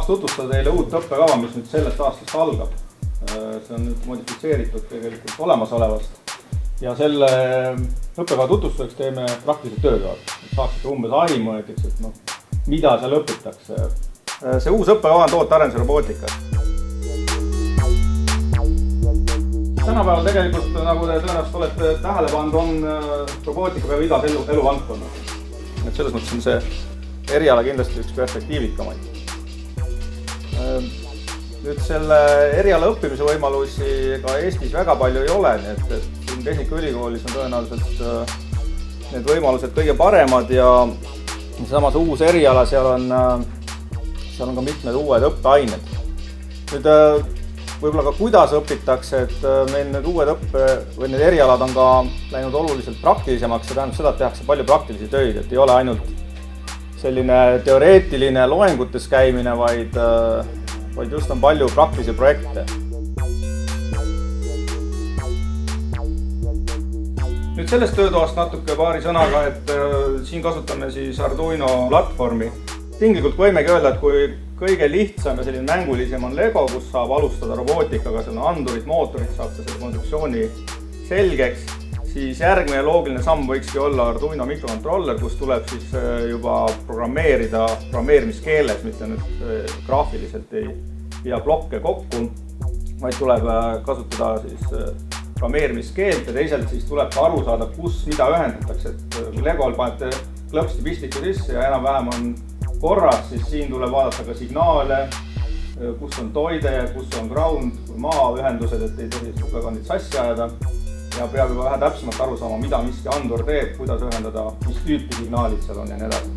tahaks tutvustada teile uut õppekava, mis nüüd sellest aastast algab. See on nüüd modifitseeritud tegelikult olemasolevast. Ja selle õppekava tutvustuseks teeme praktilised töötoad. Saaksite umbes aimu, et mida seal õpitakse. See uus õppekava on tootearenduse robootikas. Tänapäeval tegelikult, nagu te tõenäoliselt olete tähele pannud, on robootika peab igas eluvaldkonnas. Selles mõttes on see eriala kindlasti üks perspektiivikamaid. Nüüd selle eriala õppimise võimalusi ka Eestis väga palju ei ole, nii et siin Tehnikaülikoolis on tõenäoliselt need võimalused kõige paremad ja samas uus eriala, seal on ka mitmed uued õppeained. Nüüd võib-olla ka kuidas õpitakse, et meil need uued erialad on ka läinud oluliselt praktilisemaks, see tähendab seda, et tehakse palju praktilisi töid, et ei ole ainult selline teoreetiline loengutes käimine, vaid just on palju praktilisi projekte. Nüüd sellest töötoast natuke paari sõnaga, et siin kasutame siis Arduino platvormi. Tinglikult võimegi öelda, et kui kõige lihtsam ja selline mängulisem on Lego, kus saab alustada robootikaga, seal on andurid, mootorid, saab selle konstruktsiooni selgeks, siis järgmine loogiline samm võikski olla Arduino mikrokontroller, kus tuleb siis juba programmeerida programmeerimiskeeles, mitte nüüd graafiliselt ei pea blokke kokku, vaid tuleb kasutada siis programmeerimiskeelt ja teisalt siis tuleb ka aru saada, kus mida ühendatakse. Et kui Legol panete klõpsti pistiku sisse ja enam-vähem on korras, siis siin tuleb vaadata ka signaale, kus on toide, kus on ground, maaühendused, et ei tohi väga neid sassi ajada. Ja peab juba vähe täpsemalt aru saama, mida miski andur teeb, kuidas ühendada, mis tüüpi signaalid seal on ja nii edasi.